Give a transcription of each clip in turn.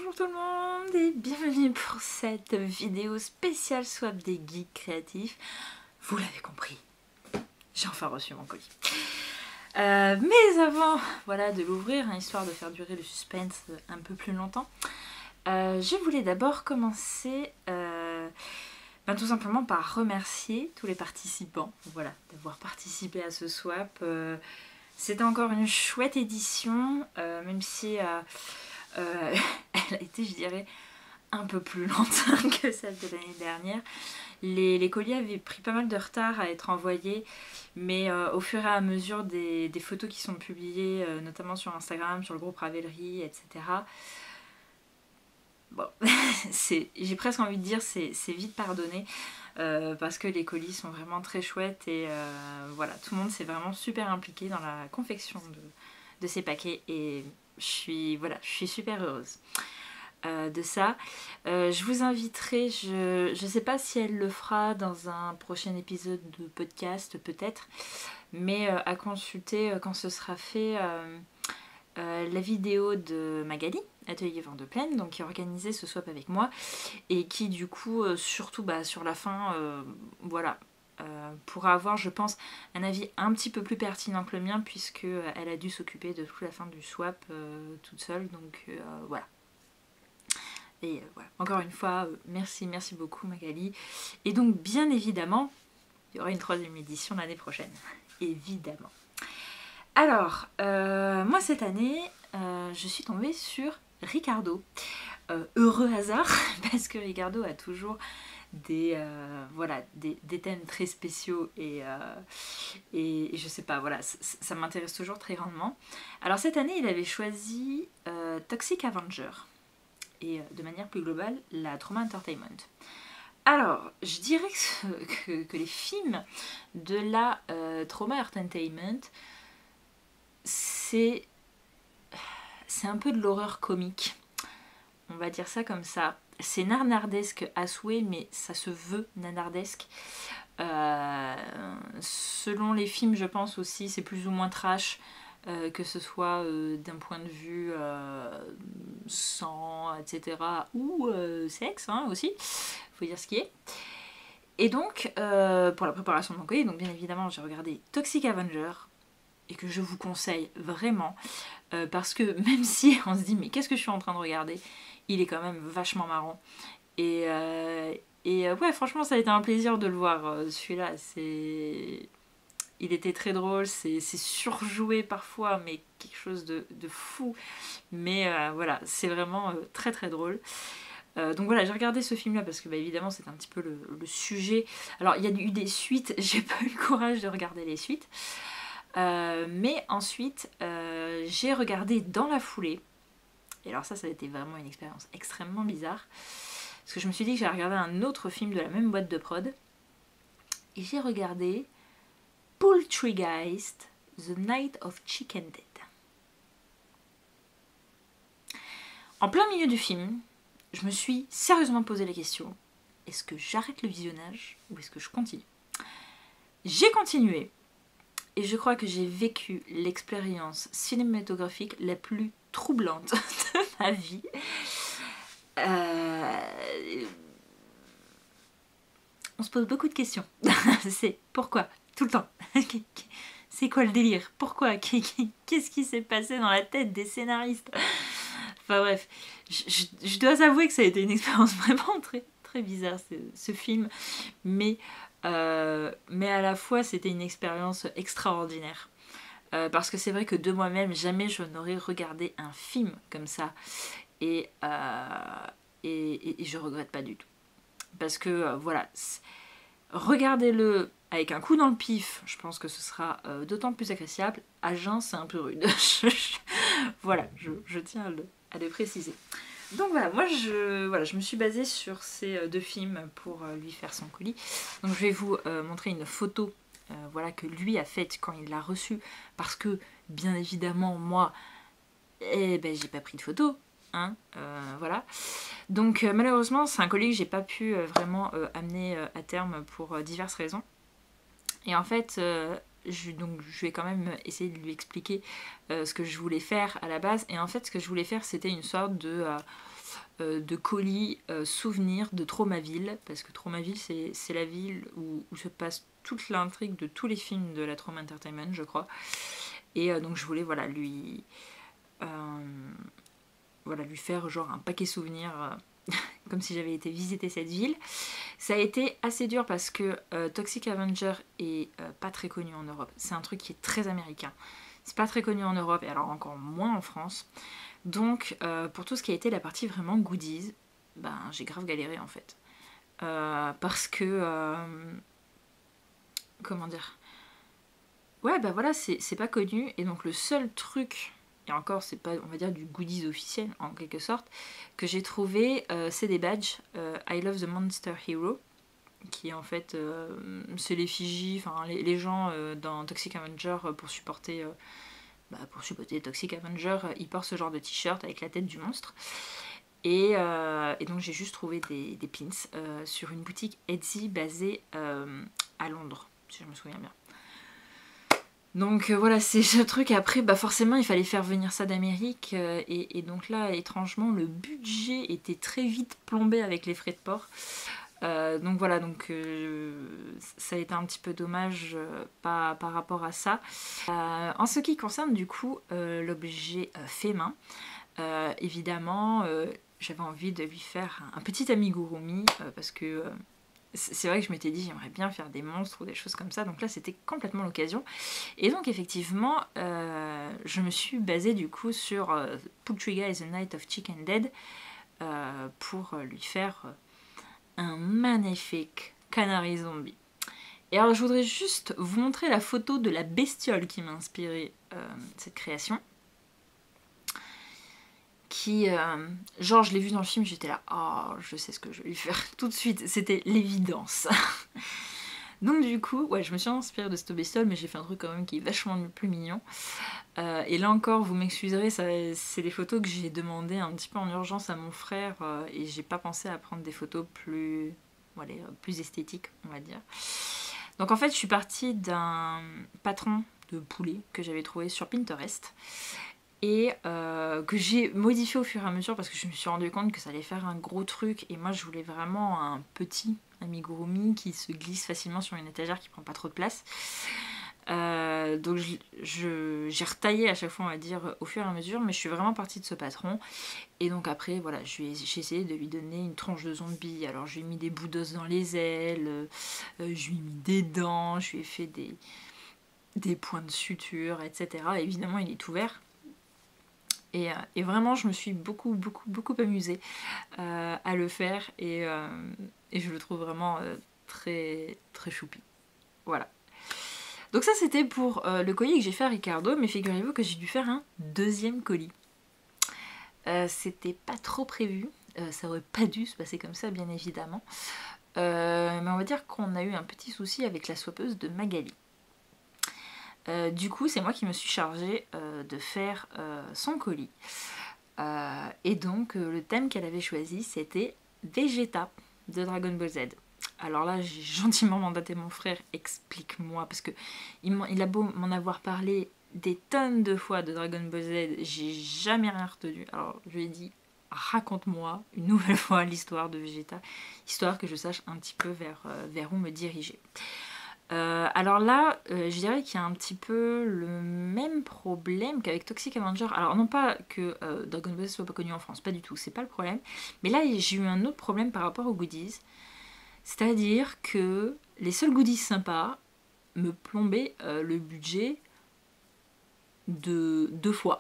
Bonjour tout le monde et bienvenue pour cette vidéo spéciale swap des geeks créatifs. Vous l'avez compris, j'ai enfin reçu mon colis. Mais avant voilà, de l'ouvrir, histoire de faire durer le suspense un peu plus longtemps, je voulais d'abord commencer tout simplement par remercier tous les participants voilà, d'avoir participé à ce swap. C'était encore une chouette édition, même si elle a été, je dirais, un peu plus lente que celle de l'année dernière. Les colis avaient pris pas mal de retard à être envoyés, mais au fur et à mesure des photos qui sont publiées, notamment sur Instagram, sur le groupe Ravelry, etc. Bon, j'ai presque envie de dire c'est vite pardonné. Parce que les colis sont vraiment très chouettes et voilà, tout le monde s'est vraiment super impliqué dans la confection de ces paquets et je suis super heureuse de ça. Je vous inviterai, je ne sais pas si elle le fera dans un prochain épisode de podcast peut-être, mais à consulter quand ce sera fait la vidéo de Magali, Atelier Vent de Plaine, donc qui a organisé ce swap avec moi et qui du coup surtout sur la fin voilà pourra avoir je pense un avis un petit peu plus pertinent que le mien puisque elle a dû s'occuper de toute la fin du swap toute seule, donc voilà. Et voilà, encore une fois merci beaucoup Magali, et donc bien évidemment il y aura une troisième édition l'année prochaine évidemment. Alors moi cette année je suis tombée sur Ricardo. Heureux hasard, parce que Ricardo a toujours des thèmes très spéciaux et je sais pas, voilà, ça m'intéresse toujours très grandement. Alors cette année, il avait choisi Toxic Avenger et de manière plus globale, la Trauma Entertainment. Alors, je dirais que les films de la Trauma Entertainment, c'est un peu de l'horreur comique. On va dire ça comme ça. C'est nanardesque à souhait, mais ça se veut nanardesque. Selon les films, je pense aussi, c'est plus ou moins trash, que ce soit d'un point de vue sang, etc. ou sexe aussi. Faut dire ce qui est. Et donc, pour la préparation de mon colis, donc bien évidemment, j'ai regardé Toxic Avenger, et que je vous conseille vraiment, parce que même si on se dit mais qu'est-ce que je suis en train de regarder, il est quand même vachement marrant. Et ouais, franchement, ça a été un plaisir de le voir, celui-là. Il était très drôle, c'est surjoué parfois, mais quelque chose de fou. Mais voilà, c'est vraiment très très drôle. Donc voilà, j'ai regardé ce film-là parce que évidemment, c'est un petit peu le sujet. Alors, il y a eu des suites, j'ai pas eu le courage de regarder les suites. Mais ensuite, j'ai regardé dans la foulée. Et alors ça a été vraiment une expérience extrêmement bizarre. Parce que je me suis dit que j'allais regarder un autre film de la même boîte de prod. Et j'ai regardé Poultrygeist, The Night of Chicken Dead. En plein milieu du film, je me suis sérieusement posé la question, est-ce que j'arrête le visionnage ou est-ce que je continue ? J'ai continué. Et je crois que j'ai vécu l'expérience cinématographique la plus troublante de ma vie. On se pose beaucoup de questions. C'est pourquoi ? Tout le temps. C'est quoi le délire ? Pourquoi ? Qu'est-ce qui s'est passé dans la tête des scénaristes ? Enfin bref, je dois avouer que ça a été une expérience vraiment très, très bizarre ce film. Mais à la fois c'était une expérience extraordinaire. Parce que c'est vrai que de moi-même, jamais je n'aurais regardé un film comme ça. Et je regrette pas du tout. Parce que voilà, regardez-le avec un coup dans le pif, je pense que ce sera d'autant plus appréciable. À jeun, c'est un peu rude. Voilà, je tiens à le préciser. Donc voilà, moi je me suis basée sur ces deux films pour lui faire son colis. Donc je vais vous montrer une photo que lui a faite quand il l'a reçu, parce que bien évidemment moi j'ai pas pris de photo, voilà. Donc malheureusement c'est un colis que j'ai pas pu vraiment amener à terme pour diverses raisons. Et en fait je vais quand même essayer de lui expliquer ce que je voulais faire à la base. Et en fait ce que je voulais faire, c'était une sorte de de colis souvenirs de Tromaville, parce que Tromaville c'est la ville où se passe toute l'intrigue de tous les films de la Troma Entertainment, je crois. Et donc je voulais voilà, lui faire genre un paquet souvenir comme si j'avais été visiter cette ville. Ça a été assez dur parce que Toxic Avenger est pas très connu en Europe. C'est un truc qui est très américain. C'est pas très connu en Europe et alors encore moins en France. Donc pour tout ce qui a été la partie vraiment goodies, ben j'ai grave galéré en fait. Parce que comment dire, ouais bah voilà, c'est pas connu et donc le seul truc, et encore c'est pas on va dire du goodies officiel en quelque sorte, que j'ai trouvé c'est des badges I Love the Monster Hero, qui en fait c'est l'effigie, enfin les gens dans Toxic Avenger pour supporter Toxic Avenger, ils portent ce genre de t-shirt avec la tête du monstre. Et donc j'ai juste trouvé des pins sur une boutique Etsy basée à Londres, si je me souviens bien. Donc voilà, c'est ce truc. Après, bah forcément, il fallait faire venir ça d'Amérique. Et donc là, étrangement, le budget était très vite plombé avec les frais de port. Donc voilà, ça a été un petit peu dommage par rapport à ça. En ce qui concerne du coup l'objet fait main, évidemment, j'avais envie de lui faire un petit amigurumi parce que c'est vrai que je m'étais dit j'aimerais bien faire des monstres ou des choses comme ça, donc là c'était complètement l'occasion. Et donc effectivement je me suis basée du coup sur Poultry Guy The Night of Chicken Dead pour lui faire un magnifique canari zombie. Et alors je voudrais juste vous montrer la photo de la bestiole qui m'a inspiré cette création. Genre je l'ai vu dans le film, j'étais là, oh je sais ce que je vais lui faire tout de suite, c'était l'évidence. Donc du coup, ouais, je me suis inspirée de cette bestiole, mais j'ai fait un truc quand même qui est vachement plus mignon. Et là encore, vous m'excuserez, c'est des photos que j'ai demandé un petit peu en urgence à mon frère, et j'ai pas pensé à prendre des photos plus esthétiques, on va dire. Donc en fait, je suis partie d'un patron de poulet que j'avais trouvé sur Pinterest, et que j'ai modifié au fur et à mesure parce que je me suis rendu compte que ça allait faire un gros truc et moi je voulais vraiment un petit amigurumi qui se glisse facilement sur une étagère qui prend pas trop de place. Donc j'ai retaillé à chaque fois on va dire au fur et à mesure, mais je suis vraiment partie de ce patron. Et donc après voilà, j'ai essayé de lui donner une tronche de zombie. Alors je lui ai mis des bouts d'os dans les ailes, je lui ai mis des dents, je lui ai fait des points de suture, etc. Et évidemment il est tout vert. Et vraiment je me suis beaucoup amusée à le faire et je le trouve vraiment très choupi. Voilà. Donc ça c'était pour le colis que j'ai fait à Ricardo, mais figurez-vous que j'ai dû faire un deuxième colis. C'était pas trop prévu, ça aurait pas dû se passer comme ça bien évidemment, mais on va dire qu'on a eu un petit souci avec la swappeuse de Magali. Du coup, c'est moi qui me suis chargée de faire son colis. Et donc, le thème qu'elle avait choisi, c'était Vegeta de Dragon Ball Z. Alors là, j'ai gentiment mandaté mon frère, explique-moi, parce que il a beau m'en avoir parlé des tonnes de fois de Dragon Ball Z, j'ai jamais rien retenu. Alors, je lui ai dit, raconte-moi une nouvelle fois l'histoire de Vegeta, histoire que je sache un petit peu vers où me diriger. Alors là, je dirais qu'il y a un petit peu le même problème qu'avec Toxic Avenger. Alors non pas que Dragon Ball soit pas connu en France, pas du tout, c'est pas le problème. Mais là, j'ai eu un autre problème par rapport aux goodies. C'est-à-dire que les seuls goodies sympas me plombaient le budget de 2 fois.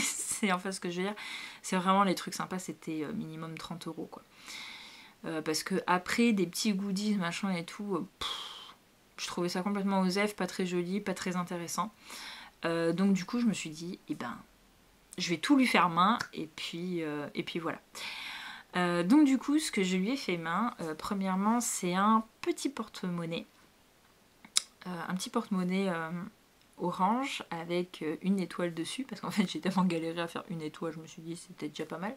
C'est en fait ce que je veux dire. C'est vraiment les trucs sympas, c'était minimum 30 € quoi. Parce que après des petits goodies, machin et tout... je trouvais ça complètement osef, pas très joli, pas très intéressant. Donc du coup, je me suis dit, eh ben, je vais tout lui faire main, et puis voilà. Donc du coup, ce que je lui ai fait main, premièrement, c'est un petit porte-monnaie. Un petit porte-monnaie orange avec une étoile dessus, parce qu'en fait, j'ai tellement galéré à faire une étoile, je me suis dit, c'était déjà pas mal.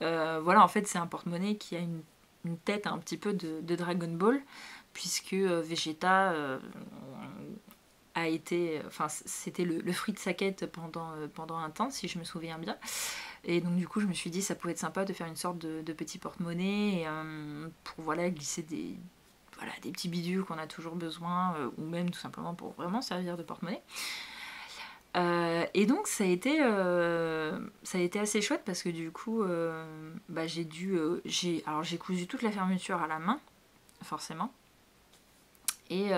Voilà, en fait, c'est un porte-monnaie qui a une tête un petit peu de Dragon Ball, puisque Vegeta a été, enfin c'était le fruit de sa quête pendant un temps, si je me souviens bien. Et donc du coup je me suis dit ça pouvait être sympa de faire une sorte de petit porte-monnaie pour voilà glisser des petits bidules qu'on a toujours besoin, ou même tout simplement pour vraiment servir de porte-monnaie. Et donc ça a été assez chouette parce que du coup j'ai cousu toute la fermeture à la main forcément. Et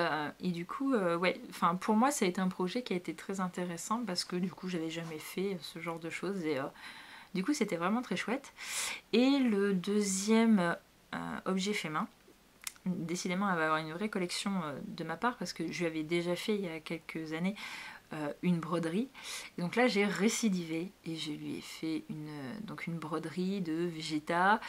du coup, ouais, pour moi, ça a été un projet qui a été très intéressant parce que du coup, j'avais jamais fait ce genre de choses et du coup, c'était vraiment très chouette. Et le deuxième objet fait main, décidément, elle va avoir une vraie collection de ma part parce que je lui avais déjà fait il y a quelques années une broderie. Et donc là, j'ai récidivé et je lui ai fait une broderie de Vegeta.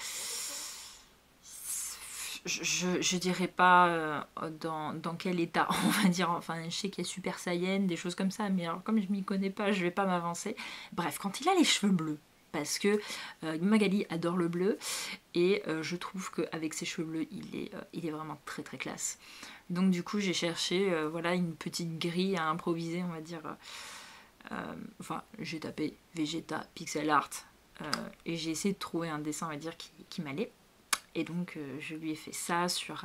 Je dirais pas dans quel état, on va dire. Enfin, je sais qu'il y a Super Saiyan, des choses comme ça, mais alors comme je m'y connais pas, je vais pas m'avancer. Bref, quand il a les cheveux bleus, parce que Magali adore le bleu, et je trouve qu'avec ses cheveux bleus, il est vraiment très très classe. Donc du coup, j'ai cherché voilà, une petite grille à improviser, on va dire. Enfin, j'ai tapé Vegeta Pixel Art, et j'ai essayé de trouver un dessin, on va dire, qui m'allait. Et donc je lui ai fait ça sur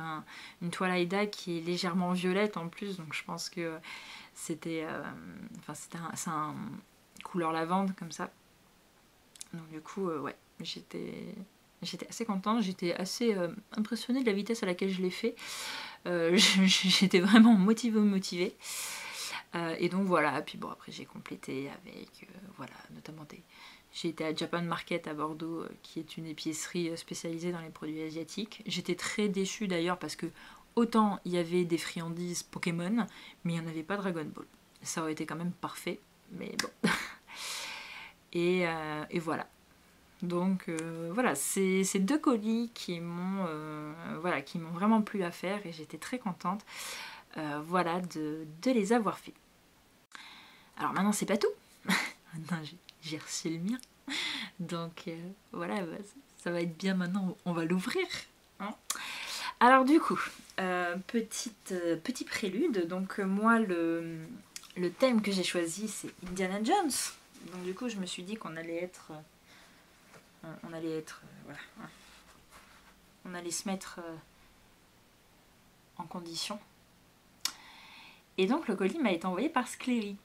une toile Aïda qui est légèrement violette en plus, donc je pense que c'était un couleur lavande comme ça. Donc du coup ouais, j'étais assez contente, j'étais assez impressionnée de la vitesse à laquelle je l'ai fait. J'étais vraiment motivée. Et donc voilà, puis bon après j'ai complété avec voilà, notamment j'ai été à Japan Market à Bordeaux, qui est une épicerie spécialisée dans les produits asiatiques. J'étais très déçue d'ailleurs parce que autant il y avait des friandises Pokémon, mais il n'y en avait pas Dragon Ball. Ça aurait été quand même parfait, mais bon. Et voilà. Donc voilà, c'est ces deux colis qui m'ont vraiment plu à faire et j'étais très contente voilà, de les avoir faits. Alors maintenant c'est pas tout. Maintenant j'ai reçu le mien. Donc voilà, ça va être bien maintenant, on va l'ouvrir. Hein. Alors du coup, petit prélude. Donc moi, le thème que j'ai choisi, c'est Indiana Jones. Donc du coup, je me suis dit qu'on allait être... voilà. On allait se mettre en condition. Et donc le colis m'a été envoyé par Scléry.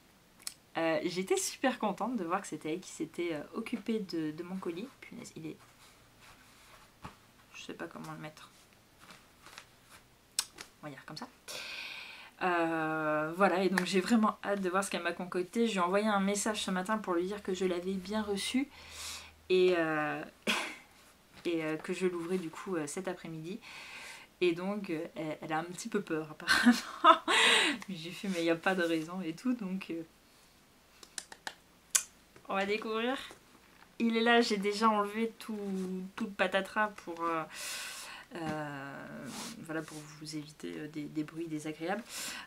J'étais super contente de voir que c'était elle qui s'était occupée de mon colis. Punaise, il est... Je sais pas comment le mettre. On va dire comme ça. Voilà, et donc j'ai vraiment hâte de voir ce qu'elle m'a concocté. Je lui ai envoyé un message ce matin pour lui dire que je l'avais bien reçu et que je l'ouvrais du coup cet après-midi. Et donc elle a un petit peu peur apparemment. J'ai fait mais il n'y a pas de raison et tout, donc on va découvrir. Il est là, j'ai déjà enlevé tout le patatras pour... voilà, pour vous éviter des bruits désagréables.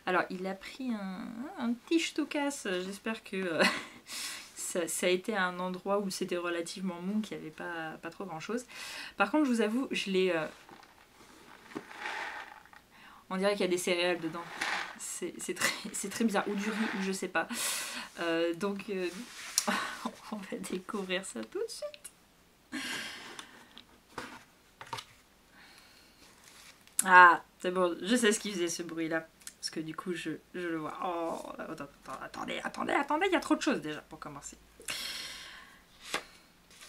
Alors il a pris un petit ch'toucasse, j'espère que ça a été un endroit où c'était relativement mou, qu'il n'y avait pas trop grand chose. Par contre je vous avoue, je l'ai... on dirait qu'il y a des céréales dedans. C'est très bizarre, ou du riz, ou je sais pas. Donc on va découvrir ça tout de suite. Ah, c'est bon, je sais ce qui faisait ce bruit-là. Parce que du coup, je le vois. Oh, attendez, il y a trop de choses déjà pour commencer.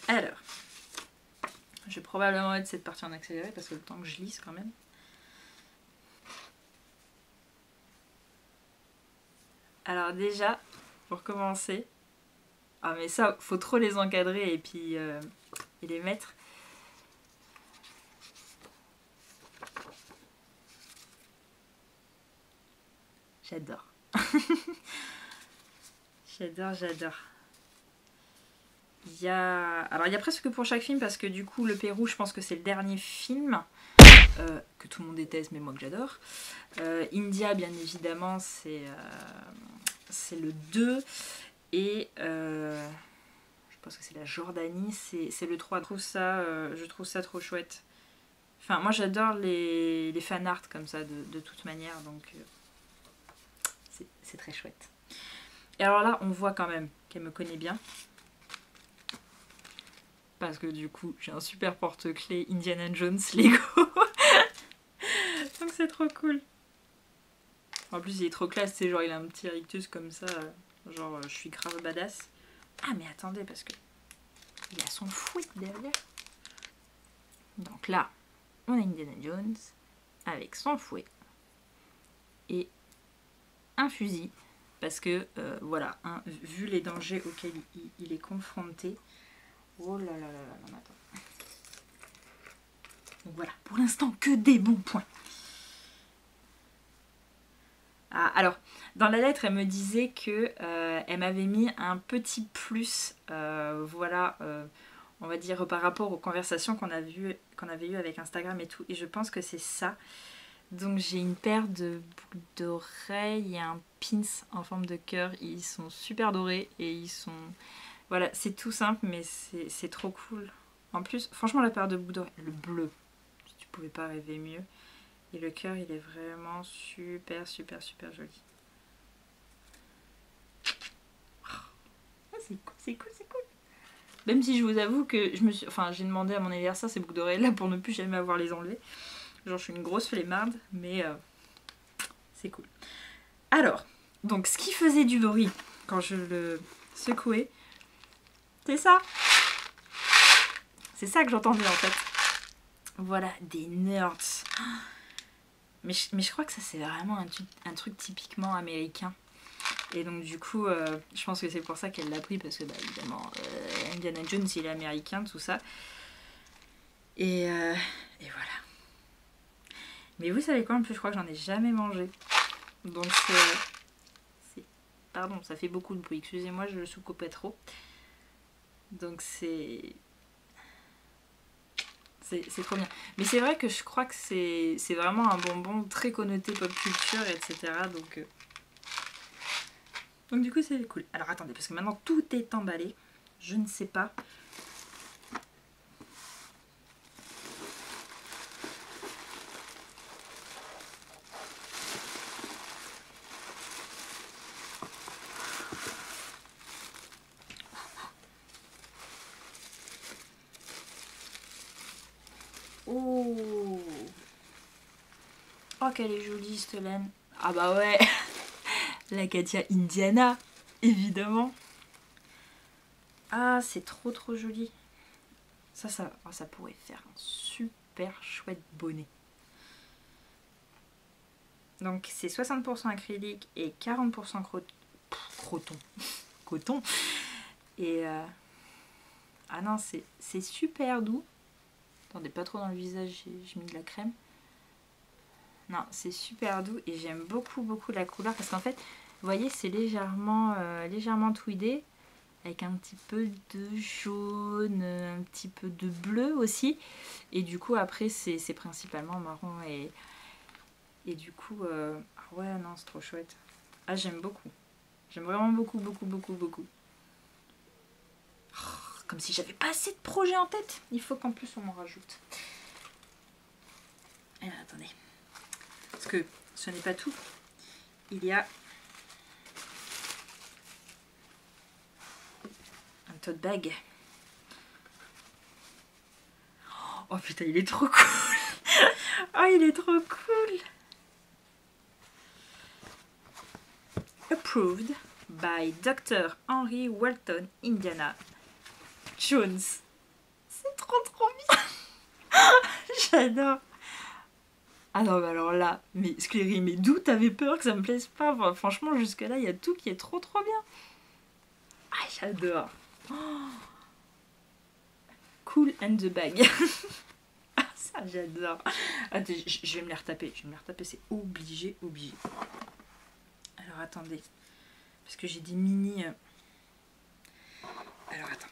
Alors, je vais probablement mettre cette partie en accéléré parce que le temps que je lise quand même. Alors déjà, pour commencer... Ah mais ça, faut trop les encadrer et puis et les mettre... J'adore. J'adore. Alors il y a presque pour chaque film parce que du coup le Pérou, je pense que c'est le dernier film que tout le monde déteste mais moi que j'adore. India bien évidemment c'est le 2 et je pense que c'est la Jordanie, c'est le 3. Je trouve ça trop chouette. Enfin moi j'adore les fanarts comme ça de toute manière, donc c'est très chouette. Et alors là on voit quand même qu'elle me connaît bien. parce que du coup j'ai un super porte-clés Indiana Jones Lego. Donc c'est trop cool. En plus il est trop classe, c'est genre il a un petit rictus comme ça, genre je suis grave badass. Ah mais attendez, parce que il a son fouet derrière. Donc là, on a Indiana Jones avec son fouet et un fusil. Parce que, voilà, hein, vu les dangers auxquels il est confronté. Oh là là là là, non, attends. Donc voilà, pour l'instant, que des bons points. Ah, alors, dans la lettre, elle me disait que elle m'avait mis un petit plus, voilà, on va dire par rapport aux conversations qu'on avait eues avec Instagram et tout. Et je pense que c'est ça. Donc j'ai une paire de boucles d'oreilles et un pins en forme de cœur. Ils sont super dorés et ils sont... Voilà, c'est tout simple mais c'est trop cool. En plus, franchement la paire de boucles d'oreilles, le bleu, si tu pouvais pas rêver mieux. Et le cœur il est vraiment super super super joli. Ah, c'est cool, c'est cool, c'est cool. Même si je vous avoue que j'ai demandé à mon anniversaire ces boucles d'oreilles là pour ne plus jamais avoir les enlever. Genre je suis une grosse flemmarde, mais c'est cool. Alors, donc ce qui faisait du bruit quand je le secouais, c'est ça. C'est ça que j'entendais en fait. Voilà, des nerds. Mais je crois que ça c'est vraiment un truc typiquement américain. Et donc du coup, je pense que c'est pour ça qu'elle l'a pris, parce que bah, évidemment, Indiana Jones il est américain, tout ça. Et voilà. Mais vous savez quoi, en plus je crois que j'en ai jamais mangé. Donc pardon, ça fait beaucoup de bruit. Excusez-moi, je le sous-coupais trop. Donc c'est trop bien. Mais c'est vrai que je crois que c'est vraiment un bonbon très connoté pop culture, etc. Donc du coup c'est cool. Alors attendez, parce que maintenant tout est emballé. Je ne sais pas. Oh, oh qu'elle est jolie cette laine. Ah bah ouais. La Katia Indiana, évidemment. Ah, c'est trop trop joli. Ça pourrait faire un super chouette bonnet. Donc c'est 60% acrylique et 40% coton. Et ah non, c'est super doux. Attendez, pas trop dans le visage, j'ai mis de la crème. Non, c'est super doux et j'aime beaucoup beaucoup la couleur parce qu'en fait, vous voyez, c'est légèrement tweedé avec un petit peu de jaune, un petit peu de bleu aussi. Et du coup, après, c'est principalement marron et du coup, ah ouais, non, c'est trop chouette. Ah, j'aime beaucoup. J'aime vraiment beaucoup, beaucoup, beaucoup, beaucoup. Oh, comme si j'avais pas assez de projets en tête. Il faut qu'en plus on m'en rajoute. Alors, attendez. Parce que ce n'est pas tout. Il y a un tote bag. Oh putain, il est trop cool. Oh, il est trop cool. Approved by Dr. Henry Walton Indiana Jones. C'est trop trop bien. J'adore. Ah non, mais alors là, mais Scléry, mais d'où t'avais peur que ça me plaise pas? Enfin, franchement, jusque-là, il y a tout qui est trop trop bien. Ah, j'adore. Oh. Cool and the bag. Ah, ça, j'adore. Attends, je vais me les retaper. C'est obligé, obligé. Alors, attendez. Parce que j'ai des mini... Alors, attends.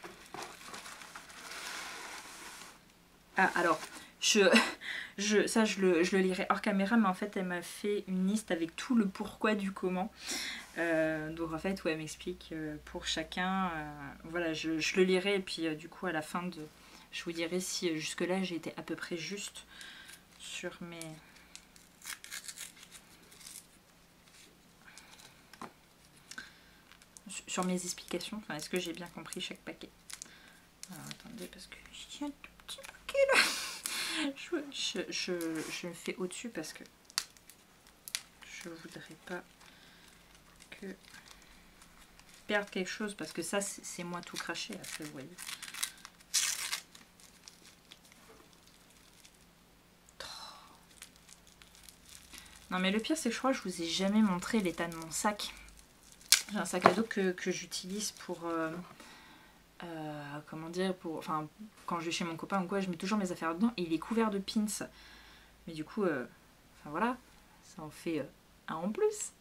Ah, alors, ça, je le lirai hors caméra, mais en fait, elle m'a fait une liste avec tout le pourquoi du comment. Donc, en fait, où elle m'explique pour chacun. Voilà, je le lirai, et puis du coup, à la fin, je vous dirai si jusque-là, j'ai été à peu près juste sur mes... Sur mes explications. Enfin, est-ce que j'ai bien compris chaque paquet? Alors attendez, parce que j'ai un tout petit paquet là. Je le fais au-dessus parce que je voudrais pas que perdre quelque chose, parce que ça c'est moi tout craché après, vous voyez. Non mais le pire c'est que je crois que je vous ai jamais montré l'état de mon sac. J'ai un sac à dos que j'utilise pour comment dire, enfin quand je vais chez mon copain ou quoi, je mets toujours mes affaires dedans et il est couvert de pins. Mais du coup, enfin voilà, ça en fait un en plus.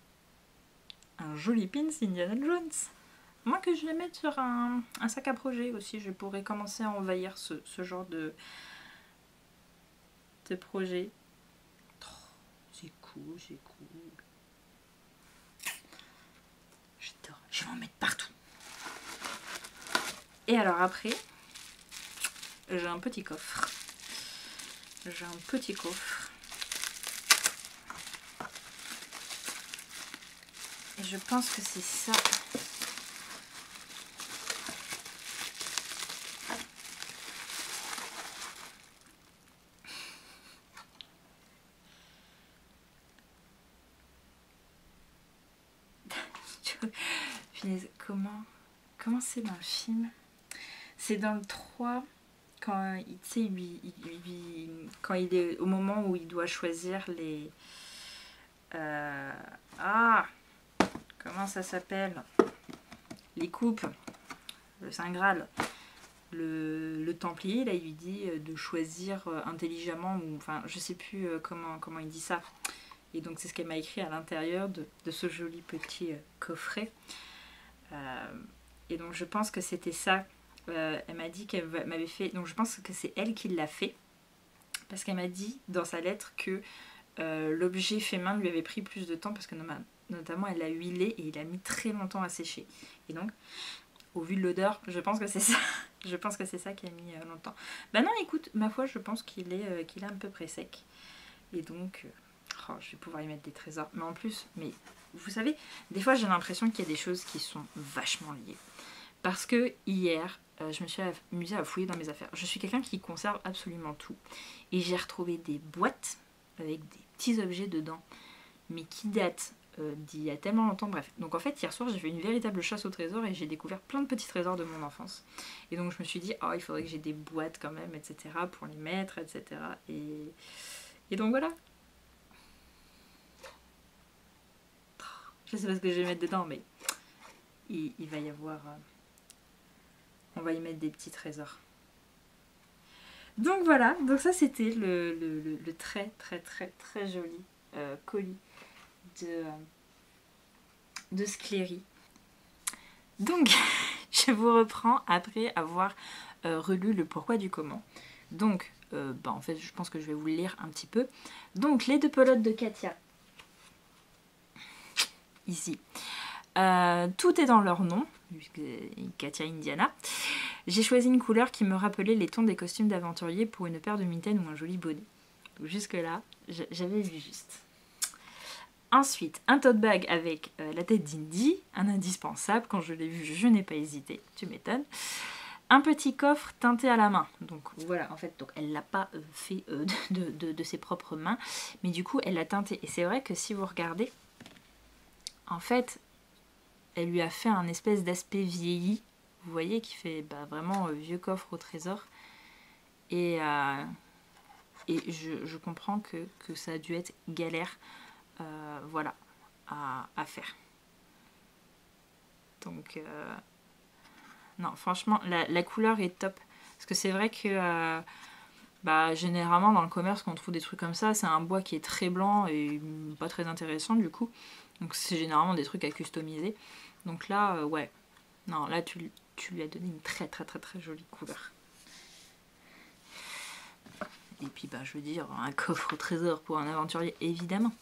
Un joli pins Indiana Jones. Moi que je vais mettre sur un sac à projet aussi, je pourrais commencer à envahir ce genre de projet. Oh, c'est cool, c'est cool. J'adore, je vais en mettre partout. Et alors après, j'ai un petit coffre. J'ai un petit coffre. Et je pense que c'est ça. Comment c'est dans le film? C'est dans le 3, quand quand il est au moment où il doit choisir les... comment ça s'appelle? Les coupes, le Saint Graal. Le Templier, là, il lui dit de choisir intelligemment, ou enfin, je sais plus comment il dit ça. Et donc, c'est ce qu'elle m'a écrit à l'intérieur de ce joli petit coffret. Et donc, je pense que c'était ça. Elle m'a dit qu'elle m'avait fait... Donc, je pense que c'est elle qui l'a fait. Parce qu'elle m'a dit dans sa lettre que l'objet fait main lui avait pris plus de temps, parce que notamment, elle l'a huilé et il a mis très longtemps à sécher. Et donc... Au vu de l'odeur, je pense que c'est ça. Je pense que c'est ça qui a mis longtemps. Bah non, écoute, ma foi, je pense qu'il est à peu près sec. Et donc, je vais pouvoir y mettre des trésors. Mais en plus, vous savez, des fois j'ai l'impression qu'il y a des choses qui sont vachement liées. Parce que hier, je me suis amusée à fouiller dans mes affaires. Je suis quelqu'un qui conserve absolument tout. Et j'ai retrouvé des boîtes avec des petits objets dedans, mais qui datent d'il y a tellement longtemps, bref. Donc en fait, hier soir, j'ai fait une véritable chasse au trésor et j'ai découvert plein de petits trésors de mon enfance. Et donc je me suis dit, oh, il faudrait que j'ai des boîtes quand même, etc., pour les mettre, etc. Et donc voilà. Je sais pas ce que je vais mettre dedans, mais il va y avoir... on va y mettre des petits trésors. Donc voilà, donc ça c'était le très très très très joli colis de Scléry. Donc, je vous reprends après avoir relu le pourquoi du comment. Donc, en fait, je pense que je vais vous le lire un petit peu. Donc, les deux pelotes de Katia. Ici. Tout est dans leur nom, Katia Indiana. J'ai choisi une couleur qui me rappelait les tons des costumes d'aventurier pour une paire de mitaines ou un joli bonnet. Donc, jusque-là, j'avais vu juste. Ensuite, un tote bag avec la tête d'Indy, un indispensable. Quand je l'ai vu, je n'ai pas hésité, tu m'étonnes. Un petit coffre teinté à la main. Donc voilà, en fait, donc, elle ne l'a pas fait de ses propres mains, mais du coup, elle l'a teinté. Et c'est vrai que si vous regardez, en fait, elle lui a fait un espèce d'aspect vieilli. Vous voyez, qui fait vraiment vieux coffre au trésor. Et je comprends que ça a dû être galère. Voilà, à faire. Donc, non, franchement, la couleur est top. Parce que c'est vrai que, généralement, dans le commerce, quand on trouve des trucs comme ça, c'est un bois qui est très blanc et pas très intéressant, du coup. Donc, c'est généralement des trucs à customiser. Donc là, ouais. Non, là, tu lui as donné une très, très, très, très jolie couleur. Et puis, je veux dire, un coffre au trésor pour un aventurier, évidemment.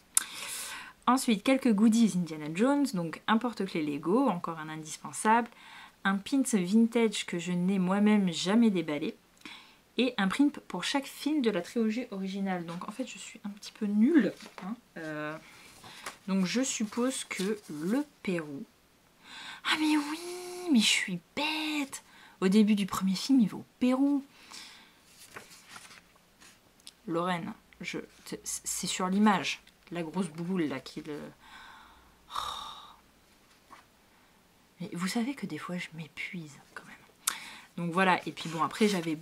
Ensuite, quelques goodies Indiana Jones, donc un porte-clés Lego, encore un indispensable, un pins vintage que je n'ai moi-même jamais déballé, et un print pour chaque film de la trilogie originale. Donc en fait, je suis un petit peu nulle. Donc je suppose que le Pérou... Ah mais oui, mais je suis bête. au début du premier film, il va au Pérou. Lorraine, c'est sur l'image, la grosse boule là qui le... Mais vous savez que des fois je m'épuise quand même. Donc voilà, et puis bon après j'avais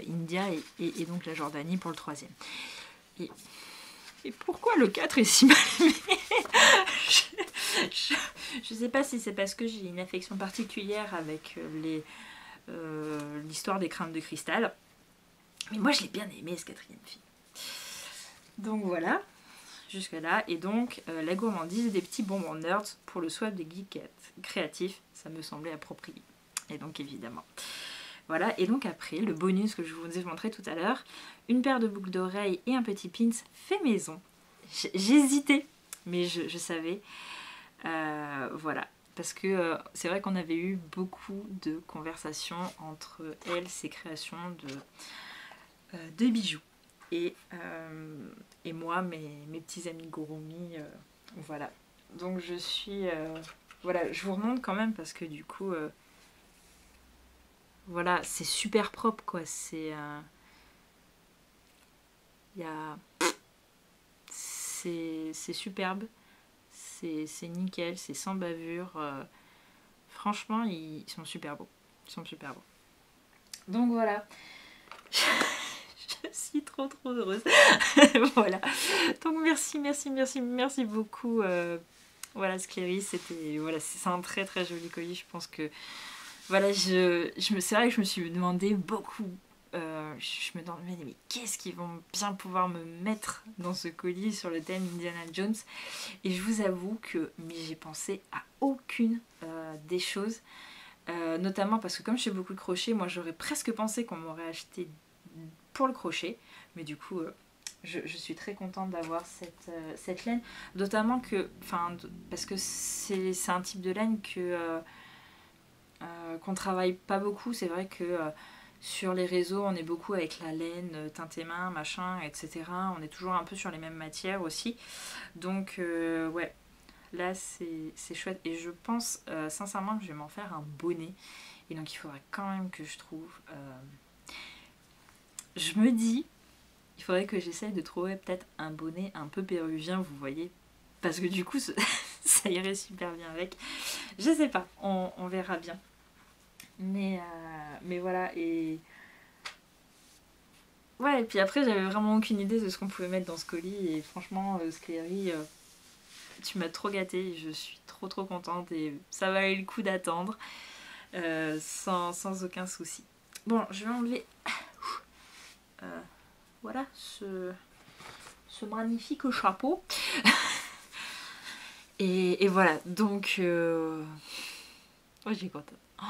India et donc la Jordanie pour le troisième. Et pourquoi le 4 est si mal aimé? Je sais pas si c'est parce que j'ai une affection particulière avec l'histoire des crânes de cristal. Mais moi je l'ai bien aimé ce quatrième film. Donc voilà, jusque là. Et donc la gourmandise des petits bonbons nerds pour le soif des geeks créatifs, ça me semblait approprié. Et donc évidemment. Voilà, et donc après, le bonus que je vous ai montré tout à l'heure, une paire de boucles d'oreilles et un petit pins fait maison. J'hésitais, mais je savais. Voilà, parce que c'est vrai qu'on avait eu beaucoup de conversations entre elle, ses créations de bijoux, et moi, mes petits amis Gurumi, voilà. Donc je suis... voilà, je vous remonte quand même parce que du coup... voilà, c'est super propre quoi, c'est... c'est superbe, c'est nickel, c'est sans bavure. Franchement, ils sont super beaux. Ils sont super beaux. Donc voilà. Je suis trop heureuse. Voilà. Donc merci beaucoup. Voilà, Scléry, c'était... Voilà, c'est un très très joli colis. Je pense que... Voilà, c'est vrai que je me suis demandé beaucoup. Je me demandais, mais qu'est-ce qu'ils vont bien pouvoir me mettre dans ce colis sur le thème Indiana Jones? Et je vous avoue que j'ai pensé à aucune des choses. Notamment parce que comme je fais beaucoup de crochet, moi j'aurais presque pensé qu'on m'aurait acheté pour le crochet. Mais du coup, je suis très contente d'avoir cette laine. Notamment que, parce que c'est un type de laine qu'on travaille pas beaucoup. C'est vrai que sur les réseaux, on est beaucoup avec la laine teintée main, machin, etc. On est toujours un peu sur les mêmes matières aussi. Donc, ouais, là, c'est chouette. Et je pense sincèrement que je vais m'en faire un bonnet. Et donc, il faudrait quand même que je trouve... Je me dis, il faudrait que j'essaye de trouver peut-être un bonnet un peu péruvien, vous voyez. Parce que du coup, ça irait super bien avec. Je sais pas, on verra bien. Mais voilà, et... Ouais, et puis après, j'avais vraiment aucune idée de ce qu'on pouvait mettre dans ce colis. Et franchement, Scléry, tu m'as trop gâtée. Je suis trop contente. Et ça valait le coup d'attendre. Sans aucun souci. Bon, je vais enlever... voilà, ce magnifique chapeau. et voilà, donc... Oh, j'ai contente. Oh,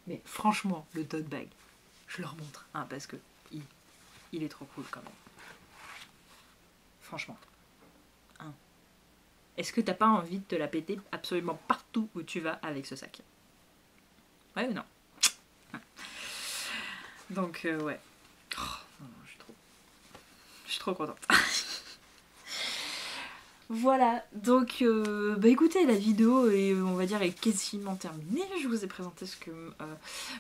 mais franchement, le tote bag, je le remontre, hein, parce que il est trop cool quand même. Franchement. Hein. Est-ce que t'as pas envie de te la péter absolument partout où tu vas avec ce sac? Ouais ou non? Ouais. Donc, ouais. Oh, non, je suis trop contente. Voilà, donc bah écoutez, la vidéo est, on va dire, est quasiment terminée. Je vous ai présenté ce que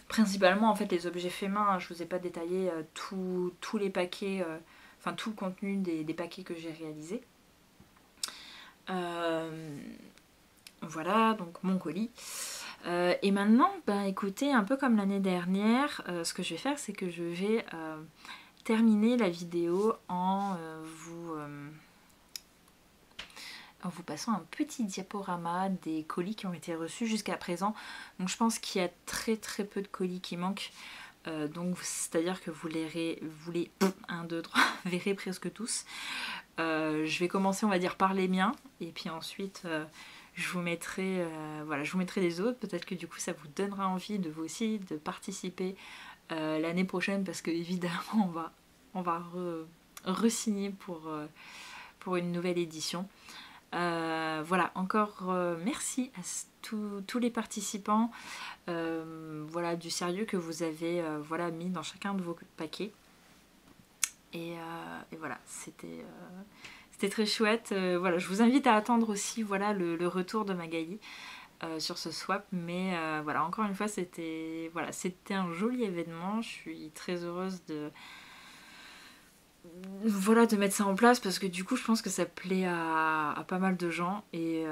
principalement en fait les objets faits main, hein, je vous ai pas détaillé tous les paquets, enfin tout le contenu des paquets que j'ai réalisés. Voilà, donc mon colis. Et maintenant, bah écoutez, un peu comme l'année dernière, ce que je vais faire, c'est que je vais terminer la vidéo en vous passant un petit diaporama des colis qui ont été reçus jusqu'à présent. Donc je pense qu'il y a très peu de colis qui manquent. Donc c'est-à-dire que vous les 1, 2, 3, verrez presque tous. Je vais commencer, on va dire, par les miens. Et puis ensuite, je vous mettrai voilà, je vous mettrai les autres. Peut-être que du coup, ça vous donnera envie de vous aussi de participer l'année prochaine. Parce que évidemment, on va re-signer pour une nouvelle édition. Voilà, encore merci à tous les participants, voilà, du sérieux que vous avez voilà, mis dans chacun de vos paquets. Et voilà, c'était très chouette. Voilà, je vous invite à attendre aussi voilà, le retour de Magali. sur ce swap, mais voilà, encore une fois c'était un joli événement. Je suis très heureuse de mettre ça en place parce que du coup je pense que ça plaît à pas mal de gens et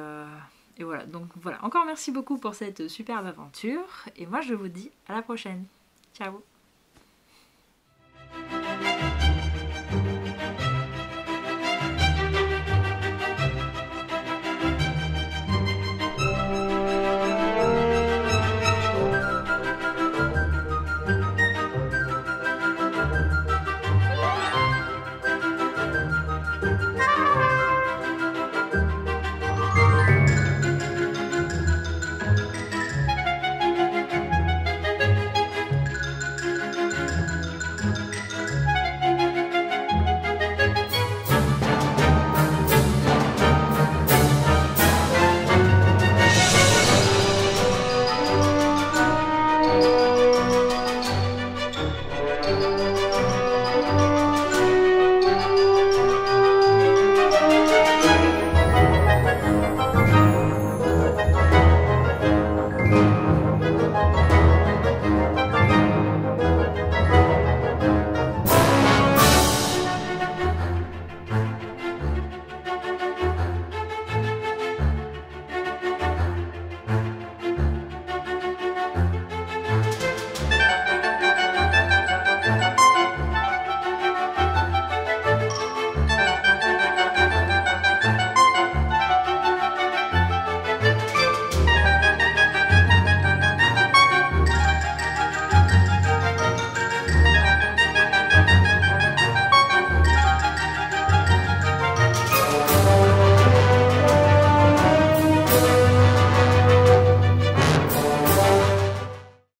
voilà, donc voilà, encore merci beaucoup pour cette superbe aventure et moi je vous dis à la prochaine. Ciao.